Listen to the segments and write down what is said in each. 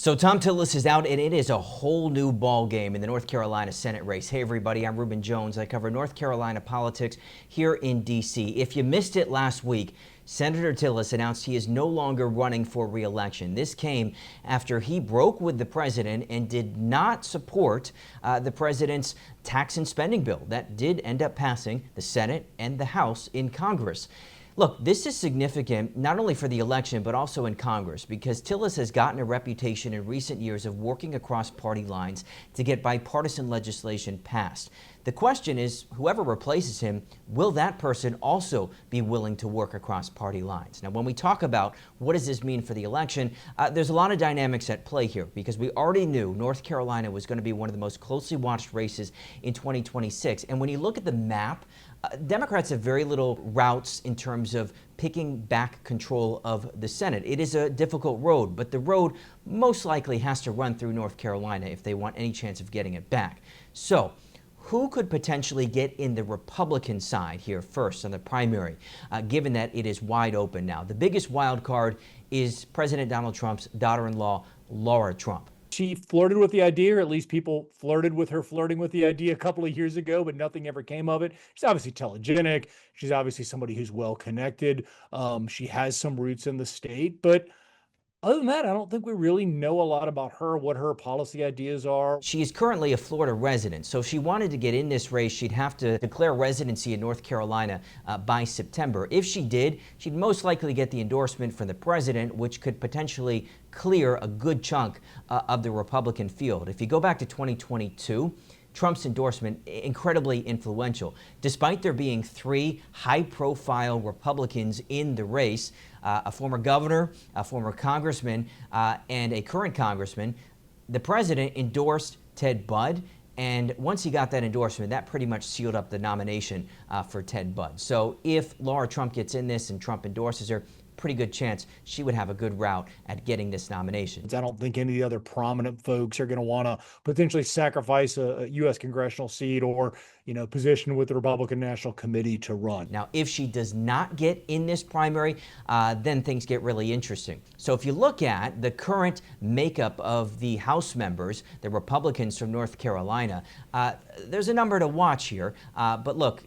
So Thom Tillis is out, and it is a whole new ball game in the North Carolina Senate race. Hey, everybody, I'm Reuben Jones. I cover North Carolina politics here in D.C. If you missed it last week, Senator Tillis announced he is no longer running for re-election. This came after he broke with the president and did not support the president's tax and spending bill that did end up passing the Senate and the House in Congress. Look, this is significant not only for the election, but also in Congress, because Tillis has gotten a reputation in recent years of working across party lines to get bipartisan legislation passed. The question is, whoever replaces him, will that person also be willing to work across party lines? Now, when we talk about what does this mean for the election, there's a lot of dynamics at play here, because we already knew North Carolina was going to be one of the most closely watched races in 2026. And when you look at the map, Democrats have very little routes in terms of picking back control of the Senate. It is a difficult road, but the road most likely has to run through North Carolina if they want any chance of getting it back. So, who could potentially get in the Republican side here first on the primary, given that it is wide open now? The biggest wild card is President Donald Trump's daughter-in-law, Laura Trump. She flirted with the idea, or at least people flirted with her flirting with the idea a couple of years ago, but nothing ever came of it. She's obviously telegenic. She's obviously somebody who's well connected. She has some roots in the state, but other than that, I don't think we really know a lot about her, what her policy ideas are. She is currently a Florida resident, so if she wanted to get in this race, she'd have to declare residency in North Carolina by September. If she did, she'd most likely get the endorsement from the president, which could potentially clear a good chunk of the Republican field. If you go back to 2022, Trump's endorsement incredibly influential. Despite there being three high-profile Republicans in the race, a former governor, a former congressman, and a current congressman, the president endorsed Ted Budd. And once he got that endorsement, that pretty much sealed up the nomination for Ted Budd. So if Laura Trump gets in this and Trump endorses her, pretty good chance she would have a good route at getting this nomination. I don't think any of the other prominent folks are going to want to potentially sacrifice a U.S. congressional seat or, position with the Republican National Committee to run. Now, if she does not get in this primary, then things get really interesting. So if you look at the current makeup of the House members, the Republicans from North Carolina, there's a number to watch here. But look,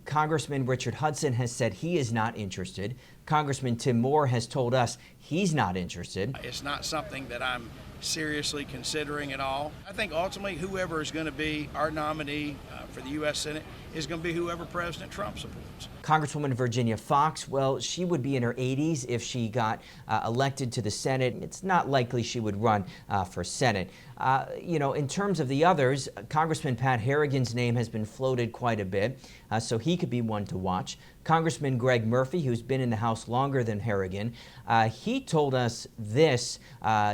Congressman Richard Hudson has said he is not interested. Congressman Tim Moore has told us he's not interested. It's not something that I'm seriously considering at all. I think ultimately whoever is going to be our nominee for the U.S. Senate is going to be whoever President Trump supports. Congresswoman Virginia Foxx, well, she would be in her 80s if she got elected to the Senate. It's not likely she would run for Senate. In terms of the others, Congressman Pat Harrigan's name has been floated quite a bit, so he could be one to watch. Congressman Greg Murphy, who's been in the House longer than Harrigan, he told us this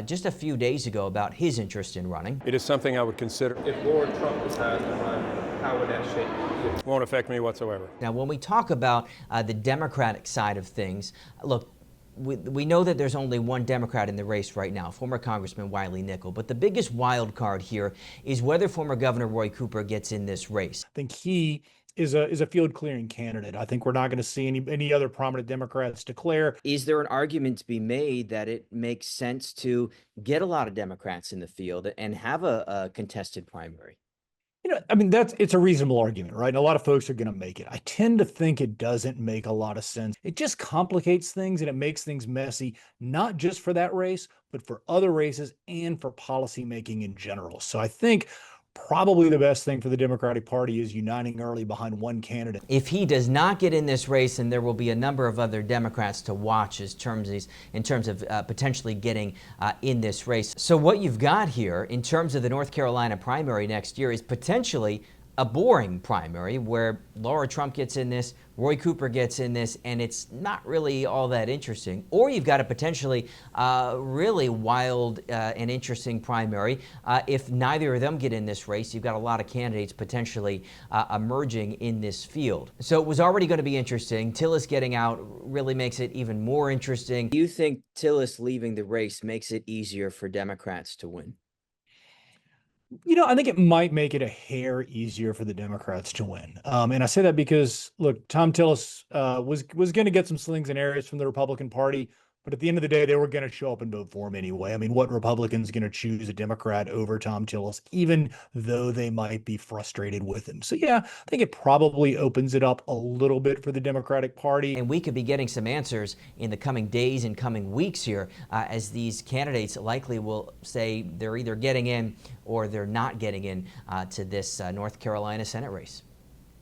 just a few days ago about his interest in running. It is something I would consider. If Laura Trump decides to run, how would that shape you? It won't affect me whatsoever. Now, when we talk about the Democratic side of things, look, we know that there's only one Democrat in the race right now, former Congressman Wiley Nickel. But the biggest wild card here is whether former Governor Roy Cooper gets in this race. I think he is a field clearing candidate. I think we're not going to see any other prominent Democrats declare. Is there an argument to be made that it makes sense to get a lot of Democrats in the field and have a contested primary? It's a reasonable argument, right? And a lot of folks are going to make it. I tend to think it doesn't make a lot of sense. It just complicates things and it makes things messy, not just for that race, but for other races and for policymaking in general. So I think probably the best thing for the Democratic Party is uniting early behind one candidate. If he does not get in this race, then there will be a number of other Democrats to watch in terms of potentially getting in this race. So what you've got here in terms of the North Carolina primary next year is potentially a boring primary where Laura Trump gets in this, Roy Cooper gets in this, and it's not really all that interesting. Or you've got a potentially really wild and interesting primary. If neither of them get in this race, you've got a lot of candidates potentially emerging in this field. So it was already going to be interesting. Tillis getting out really makes it even more interesting. Do you think Tillis leaving the race makes it easier for Democrats to win? I think it might make it a hair easier for the Democrats to win. And I say that because, look, Thom Tillis was going to get some slings and arrows from the Republican Party But at the end of the day, they were going to show up and vote for him anyway. I mean, what Republican's going to choose a Democrat over Thom Tillis, even though they might be frustrated with him? So yeah, I think it probably opens it up a little bit for the Democratic Party. And we could be getting some answers in the coming days and coming weeks here, as these candidates likely will say they're either getting in or they're not getting in to this North Carolina Senate race.